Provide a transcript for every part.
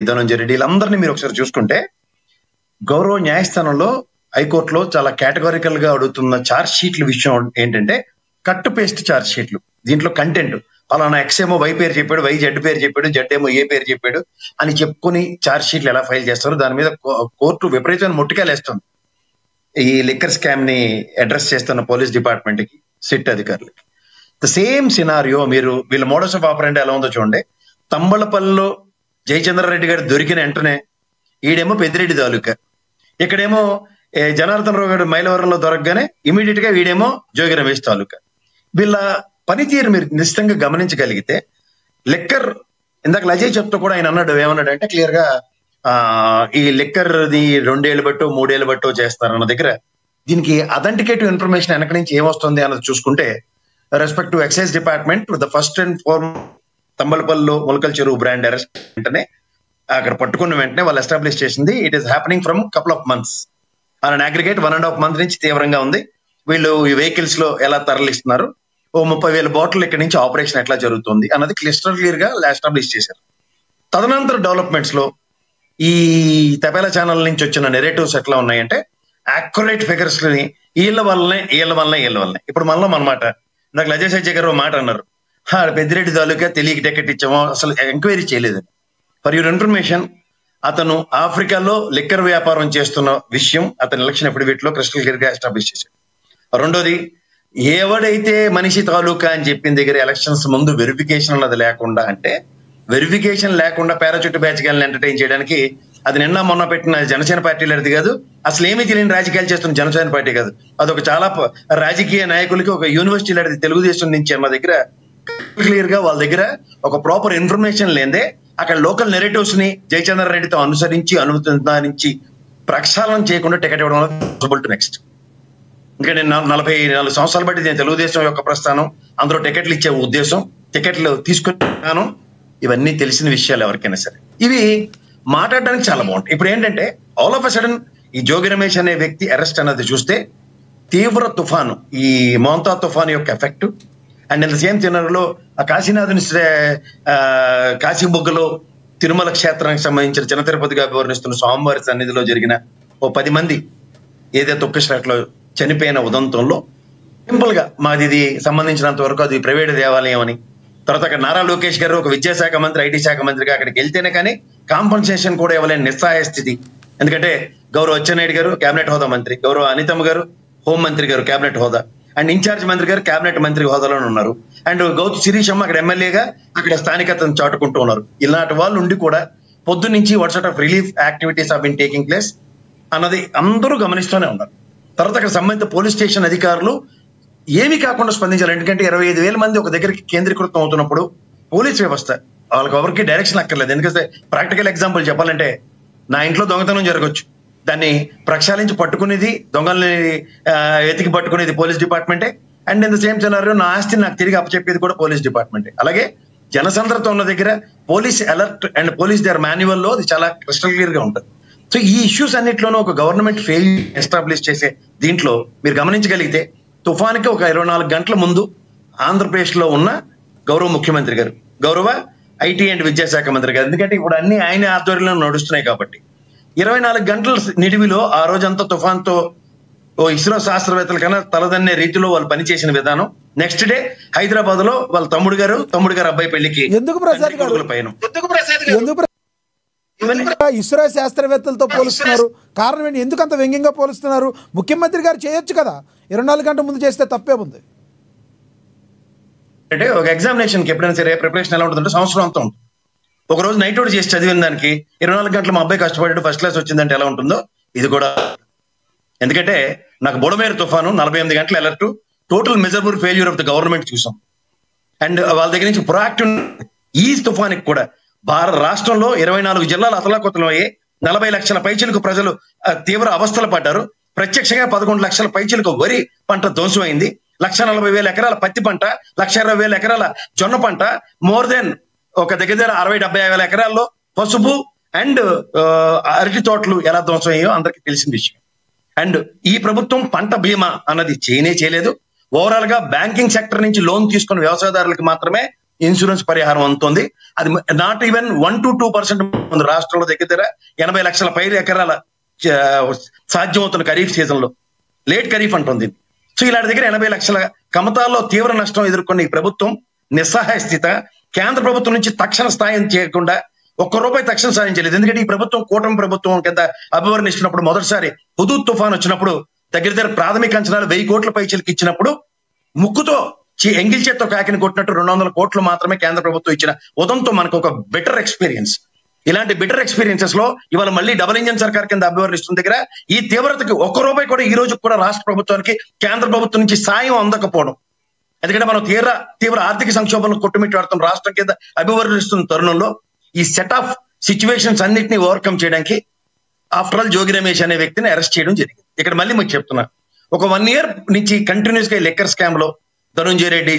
ధనంజయ రెడ్డి వీళ్ళందరినీ మీరు ఒకసారి చూసుకుంటే గౌరవ న్యాయస్థానంలో హైకోర్టులో చాలా కేటగారికల్ గా అడుగుతున్న ఛార్జ్ షీట్ల విషయం ఏంటంటే కట్ పేస్ట్ ఛార్జ్ షీట్లు. దీంట్లో కంటెంట్ పలానా ఎక్స్ ఏమో వై పేరు చెప్పాడు, వై జెడ్ పేరు చెప్పాడు, జెడ్ ఏమో ఏ పేరు చెప్పాడు అని చెప్పుకొని ఛార్జ్ షీట్లు ఎలా ఫైల్ చేస్తారు. దాని మీద కోర్టు విపరీతమైన ముట్టికాయలేస్తుంది ఈ లిక్కర్ స్కామ్ ని అడ్రస్ చేస్తున్న పోలీస్ డిపార్ట్మెంట్ కి, సిట్ అధికారులకి. ద సేమ్ సినారియో మీరు వీళ్ళ మోడస్ ఆఫ్ ఆపరెంట్ ఎలా ఉందో చూడండి. తంబళపల్లిలో జయచంద్రారెడ్డి గారు దొరికిన వెంటనే ఈడేమో పెద్దిరెడ్డి తాలూకా, ఇక్కడేమో జనార్దన్ రావు గారు మైలవరంలో దొరకగానే ఇమీడియట్ గా వీడేమో జోగి రమేష్ తాలూకా. వీళ్ళ పనితీరు మీరు నిశ్చితంగా గమనించగలిగితే లిక్కర్, ఇందాక అజయ్ చెప్తూ కూడా ఆయన అన్నాడు, ఏమన్నాడు అంటే క్లియర్ గా ఈ లిక్కర్ ది 2 ఏళ్ళు బట్టో 3 ఏళ్ళు బట్టో చేస్తారన్న దగ్గర దీనికి అథెంటికేటివ్ ఇన్ఫర్మేషన్ వెనక నుంచి ఏమొస్తుంది అన్నది చూసుకుంటే respect to excise department the first and form తంబలపల్లిలో ములకల్ చెరువు బ్రాండ్ అరెస్ట్ వెంటనే అక్కడ పట్టుకున్న వెంటనే వాళ్ళు ఎస్టాబ్లిష్ చేసింది it is happening from couple of months an aggregate 1.5 months నుంచి తీవ్రంగా ఉంది. వీళ్ళు ఈ వెహికల్స్ లో ఎలా తరలిస్తున్నారు, 30,000 బాటిల్ ఇక్కడి నుంచి ఆపరేషన్ ఎట్లా జరుగుతుంది అన్నది క్లియర్ గా ఎస్టాబ్లిష్ చేశారు. తదనంతర డెవలప్మెంట్స్ లో ఈ తపేలా ఛానల్ నుంచి వచ్చిన నెరేటివ్స్ ఎట్లా ఉన్నాయంటే అక్యురేట్ ఫిగర్స్ ని వీళ్ళ వల్లనే. ఇప్పుడు మనలో అనమాట నాకు అజయ్ సజ్జయ్ గారు మాట అన్నారు, పెద్దిరెడ్డి తాలూకా తెలియక టికెట్ ఇచ్చామో అసలు ఎంక్వైరీ చేయలేదు. ఫర్ యువర్ ఇన్ఫర్మేషన్, అతను ఆఫ్రికాలో లిక్కర్ వ్యాపారం చేస్తున్న విషయం అతని ఎలక్షన్ అఫిడవిట్ లో క్రిస్టల్ క్లియర్ గా ఎస్టాబ్లిష్ చేశాడు. రెండోది, ఎవడైతే మనిషి తాలూకా అని చెప్పిన దగ్గర ఎలక్షన్స్ ముందు వెరిఫికేషన్ అన్నది లేకుండా, అంటే వెరిఫికేషన్ లేకుండా పారాచూట్ బ్యాచ్ గాలని ఎంటర్టైన్ చేయడానికి అది నిన్న మొన్న పెట్టిన జనసేన పార్టీలది కాదు, అసలు ఏమీ తెలియని రాజకీయాలు చేస్తున్న జనసేన పార్టీ కాదు, అదొక చాలా రాజకీయ నాయకులకి ఒక యూనివర్సిటీ తెలుగుదేశం నుంచి అన్న దగ్గర క్లియర్ గా వాళ్ళ దగ్గర ఒక ప్రాపర్ ఇన్ఫర్మేషన్ లేదే అక్కడ లోకల్ నెరేటివ్స్ ని జయచంద్రారెడ్డితో అనుసరించి అనుసరించి ప్రక్షాళన చేయకుండా టికెట్ ఇవ్వడం పాసిబుల్ టు నెక్స్ట్. ఇంకా నేను 44 సంవత్సరాలు బట్టి నేను తెలుగుదేశం యొక్క ప్రస్థానం, అందులో టికెట్లు ఇచ్చే ఉద్దేశం, టికెట్లు తీసుకున్నాను, ఇవన్నీ తెలిసిన విషయాలు ఎవరికైనా సరే. ఇవి మాట్లాడడానికి చాలా బాగుంటాయి. ఇప్పుడు ఏంటంటే ఆల్ ఆఫ్ అ సడన్ ఈ జోగి రమేష్ అనే వ్యక్తి అరెస్ట్ అన్నది చూస్తే తీవ్ర తుఫాను, ఈ మోంతా తుఫాను యొక్క effect and in the same తినరులో ఆ కాశీనాథుని కాశీబొగ్గలో తిరుమల క్షేత్రానికి సంబంధించిన చిన్న తిరుపతిగా వివరణిస్తున్న స్వామివారి సన్నిధిలో జరిగిన 10 మంది ఏదైతే తొక్కిసలాట్లో చనిపోయిన ఉదంతంలో సింపుల్ గా మాది ఇది సంబంధించినంత వరకు అది ప్రైవేట్ దేవాలయం అని, తర్వాత అక్కడ నారా లోకేష్ గారు ఒక విద్యాశాఖ మంత్రి, ఐటీ శాఖ మంత్రిగా అక్కడికి వెళ్తేనే కానీ కాంపన్సేషన్ కూడా ఇవ్వలేని నిస్సహాయ స్థితి. ఎందుకంటే గౌరవ అచ్చెన్నాయుడు గారు క్యాబినెట్ హోదా మంత్రి, గౌరవ అనితమ్మ గారు హోంమంత్రి గారు క్యాబినెట్ హోదా, అండ్ ఇన్ఛార్జ్ మంత్రి గారు క్యాబినెట్ మంత్రి హోదాలోనే ఉన్నారు, అండ్ గౌతు శిరీషమ్మ అక్కడ ఎమ్మెల్యేగా అక్కడ స్థానికతను చాటుకుంటూ ఉన్నారు. ఇలాంటి వాళ్ళు ఉండి కూడా పొద్దు నుంచి what sort of relief activities have been taking place అన్నది అందరూ గమనిస్తూనే ఉన్నారు. తర్వాత అక్కడ సంబంధిత పోలీస్ స్టేషన్ అధికారులు ఏమీ కాకుండా స్పందించారు. ఎందుకంటే 25,000 మంది ఒక దగ్గరికి కేంద్రీకృతం అవుతున్నప్పుడు పోలీస్ వ్యవస్థ వాళ్ళకి ఎవరికి డైరెక్షన్ అక్కర్లేదు. ఎందుకంటే ప్రాక్టికల్ ఎగ్జాంపుల్ చెప్పాలంటే నా ఇంట్లో దొంగతనం జరగచ్చు, దాన్ని ప్రక్షాళించి పట్టుకునేది, దొంగల్ని ఎతికి పట్టుకునేది పోలీస్ డిపార్ట్మెంటే, and in the same scenario నా ఆస్తిని నాకు తిరిగి అప్పచెప్పేది కూడా పోలీస్ డిపార్ట్మెంటే. అలాగే జనసంద్రత ఉన్న దగ్గర police alert and police there manual లో అది చాలా క్రిస్టల్ క్లియర్ గా ఉంటుంది. సో ఈ ఇష్యూస్ అన్నిట్లోనూ ఒక గవర్నమెంట్ ఫెయిల్ ఎస్టాబ్లిష్ చేసే దీంట్లో మీరు గమనించగలిగితే తుఫాన్కి ఒక 24 గంటల ముందు ఆంధ్రప్రదేశ్ లో ఉన్న గౌరవ ముఖ్యమంత్రి గారు, గౌరవ ఐటీ అండ్ విద్యాశాఖ మంత్రి గారు, ఎందుకంటే ఇప్పుడు అన్ని ఆయన ఆధ్వర్యంలో నడుస్తున్నాయి కాబట్టి 24 గంటల నిడివిలో ఆ రోజంతా తుఫాన్తో ఇస్రో శాస్త్రవేత్తల కన్నా తలదన్నే రీతిలో వాళ్ళు పనిచేసిన విధానం. నెక్స్ట్ డే హైదరాబాద్ లో వాళ్ళ తమ్ముడు గారు అబ్బాయి పెళ్లికి ఇస్రో శాస్త్రవేత్తలతో పోలుస్తున్నారు. కారణం ఏంటి? ఎందుకు అంత వ్యంగ్యంగా పోలుస్తున్నారు? ముఖ్యమంత్రి గారు చేయొచ్చు కదా, 24 గంటల ముందు చేస్తే తప్పే ఉంది. అంటే ఒక ఎగ్జామినేషన్ కి ఎప్పుడైనా సరే ప్రిపరేషన్ ఎలా ఉంటుందంటే సంవత్సరం అంతా ఉంటుంది. ఒక రోజు నైట్ అవుట్ చేసి చదివిన దానికి 24 గంటలు మా అబ్బాయి కష్టపడ్డాడు ఫస్ట్ క్లాస్ వచ్చిందంటే ఎలా ఉంటుందో ఇది కూడా. ఎందుకంటే నాకు బుడమేరు తుఫాను 48 గంటల alert, total measurable failure of the government చూసాం. అండ్ వాళ్ళ దగ్గర నుంచి ప్రొయాక్టివ్ ఈ తుఫానికి కూడా రాష్ట్రంలో 24 జిల్లాలు అతలాకుతలం అయ్యి 40 లక్షల పైచిలకు ప్రజలు తీవ్ర అవస్థలు పడ్డారు. ప్రత్యక్షంగా 11 లక్షల పైచిలకు వరి పంట ధ్వంసమైంది. 140,000 ఎకరాల పత్తి పంట, 120,000 ఎకరాల జొన్న పంట, మోర్ దెన్ ఒక దగ్గర 60-70 ఎకరాల్లో పసుపు అండ్ అరటి తోటలు ఎలా ధ్వంసం అయ్యో అందరికీ తెలిసిన విషయం. అండ్ ఈ ప్రభుత్వం పంట బీమా అన్నది చేయలేదు. ఓవరాల్ గా బ్యాంకింగ్ సెక్టర్ నుంచి లోన్ తీసుకున్న వ్యవసాయదారులకు మాత్రమే ఇన్సూరెన్స్ పరిహారం అందుతుంది. అది నాట్ ఈవెన్ 1 to 2% ఉంది. రాష్ట్రంలో దగ్గర 80 లక్షల పైరు ఎకరాల సాధ్యమవుతున్న ఖరీఫ్ సీజన్ లో, లేట్ ఖరీఫ్ అంటుంది. సో ఇలాంటి దగ్గర 80 లక్షల కమతాల్లో తీవ్ర నష్టం ఎదుర్కొన్న ఈ ప్రభుత్వం నిస్సహాయ స్థితి. కేంద్ర ప్రభుత్వం నుంచి తక్షణ సాయం చేయకుండా ₹1 తక్షణ సాయం చేయలేదు. ఎందుకంటే ఈ ప్రభుత్వం కూటమి ప్రభుత్వం కింద అభివర్ణన ఇచ్చినప్పుడు, మొదటిసారి హుదూద్ తుఫాన్ వచ్చినప్పుడు దగ్గర ప్రాథమిక అంచనాలు 1000 కోట్ల పైచీలకి ఇచ్చినప్పుడు ముక్కుతో ఎంగిల్ చేత్తో కాకిని కొట్టినట్టు 200 కోట్లు మాత్రమే కేంద్ర ప్రభుత్వం ఇచ్చిన ఉదంతో మనకు ఒక బెటర్ ఎక్స్పీరియన్స్. ఇలాంటి బెటర్ ఎక్స్పీరియన్సెస్ లో ఇవాళ మళ్ళీ డబుల్ ఇంజన్ సర్కార్ కింద అభివర్ణిస్తున్న దగ్గర ఈ తీవ్రతకి ₹1 కూడా ఈ రోజు కూడా రాష్ట్ర ప్రభుత్వానికి కేంద్ర ప్రభుత్వం నుంచి సాయం అందకపోవడం. ఎందుకంటే మనం తీవ్ర ఆర్థిక సంక్షోభంలో కొట్టుమిట్టాడుతున్న రాష్ట్రం కింద అభివర్ణిస్తున్న తరుణంలో ఈ సెట్ ఆఫ్ సిచ్యువేషన్స్ అన్నింటినీ ఓవర్కమ్ చేయడానికి ఆఫ్టర్ ఆల్ జోగి రమేష్ అనే వ్యక్తిని అరెస్ట్ చేయడం జరిగింది. ఇక్కడ మళ్ళీ మీకు చెప్తున్నా, ఒక 1 year నుంచి కంటిన్యూస్ గా లెక్కర్ స్కామ్ లో ధనుంజయ రెడ్డి,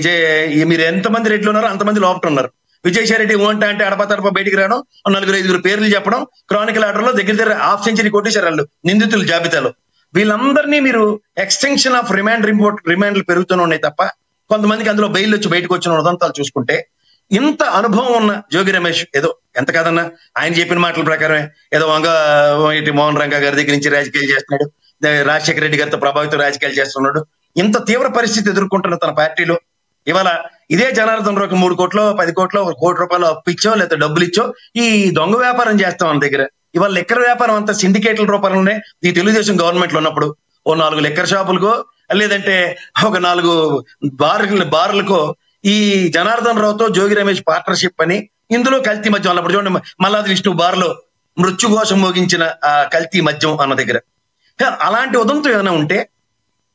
మీరు ఎంతమంది రెడ్లు ఉన్నారో అంతమంది లోపల ఉన్నారు. విజయసాయి రెడ్డి అంటే అడపతడప బయటికి రావడం, 4-5 పేర్లు చెప్పడం, క్రానికల్ ఆర్డర్ లో దగ్గర ½ సెంచరీ కొట్టేశారు నిందితుల జాబితాలో. వీళ్ళందరినీ మీరు ఎక్స్టెన్షన్ ఆఫ్ రిమాండ్లు పెరుగుతూనే ఉన్నాయి తప్ప కొంతమందికి అందులో బెయిల్ వచ్చి బయటకు వచ్చిన ఉదంతాలు చూసుకుంటే, ఇంత అనుభవం ఉన్న జోగి రమేష్ ఏదో ఎంత కాదన్నా ఆయన చెప్పిన మాటల ప్రకారమే ఏదో మోహన్ రంగా గారి దగ్గర నుంచి రాజకీయాలు చేస్తున్నాడు, రాజశేఖర రెడ్డి గారితో ప్రభావితం రాజకీయాలు చేస్తున్నాడు. ఇంత తీవ్ర పరిస్థితి ఎదుర్కొంటున్న తన పార్టీలో ఇవాళ ఇదే జనార్దన్ రావుకి 3 కోట్లు 10 కోట్లు ₹1 కోటి అప్పిచ్చో లేదా డబ్బులు ఇచ్చో ఈ దొంగ వ్యాపారం చేస్తాం మన దగ్గర. ఇవాళ లెక్కర్ వ్యాపారం అంతా సిండికేట్ల రూపంలోనే ఈ తెలుగుదేశం గవర్నమెంట్ లో ఉన్నప్పుడు 4 లెక్కర్ షాపులకో లేదంటే ఒక 4 బార్లకో ఈ జనార్దన్ రావుతో జోగి రమేష్ పార్ట్నర్షిప్ అని ఇందులో కల్తీ మద్యం అన్నప్పుడు చూడండి, మల్లాది విష్ణు బార్లో మృత్యుఘోషం మోగించిన ఆ కల్తీ మద్యం అన్న దగ్గర అలాంటి ఉదంతం ఏమైనా ఉంటే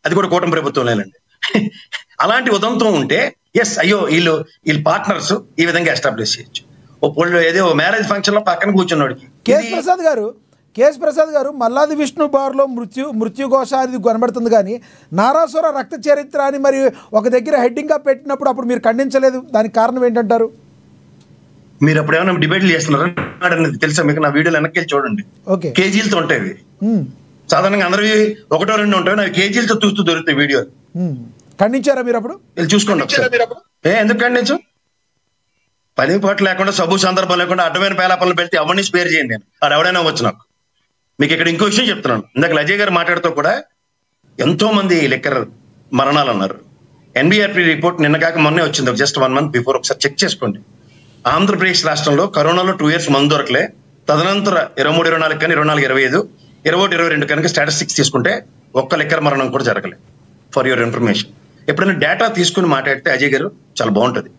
అది కూడా కూటమి ప్రభుత్వంలేనండి. అలాంటి ఉదంతం ఉంటే అయ్యో వీళ్ళు పార్ట్నర్స్ ఈ విధంగా ఎస్టాబ్లిష్ చేయొచ్చు. ఏదో మ్యారేజ్ ఫంక్షన్ లో పక్కన కూర్చున్నాడికి కేఎస్ ప్రసాద్ గారు మల్లాది విష్ణు బార్లో మృత్యుఘోష అనేది కనబడుతుంది, కానీ నారాసుర రక్త చరిత్ర అని మరి ఒక దగ్గర హెడ్డింగ్ గా పెట్టినప్పుడు అప్పుడు మీరు ఖండించలేదు. దానికి కారణం ఏంటంటారు? మీరు అప్పుడు ఏమైనా డిబేట్లు చేస్తున్నారా తెలుసా మీకు? నా వీడియోలు వెనక్కి వెళ్ళి చూడండి. కేజీలతో ఉంటాయి. సాధారణంగా అందరివి 1-2 ఉంటాయి, నాకు కేజీలతో చూస్తూ దొరుకుతాయి వీడియో. ఖండించారా మీరు అప్పుడు? చూసుకోండి. ఎందుకు ఖండించు? పని పాటు లేకుండా సబ్బు సందర్భం లేకుండా అడ్డమైన పేలాపనలు పెడితే ఎవరిని స్పేర్ చేయండి. నేను అది ఎవడైనా అవ్వచ్చు. నాకు మీకు ఇక్కడ ఇంకో విషయం చెప్తున్నాను. ఇందాక అజయ్ గారు మాట్లాడుతూ కూడా ఎంతో మంది లెక్కర్ మరణాలు అన్నారు. NBRP రిపోర్ట్ నిన్న కాక మొన్నే వచ్చింది, జస్ట్ 1 month బిఫోర్. ఒకసారి చెక్ చేసుకోండి. ఆంధ్రప్రదేశ్ రాష్ట్రంలో కరోనాలో 2 years మందు దొరకలే. తదనంతర 23-24 కానీ 24-25 21-22 కనుక స్టాటిస్టిక్స్ తీసుకుంటే ఒక్క లెక్కర్ మరణం కూడా జరగలేదు. For your information. ఎప్పుడైనా డేటా తీసుకుని మాట్లాడితే అజయ్ గారు చాలా బాగుంటుంది.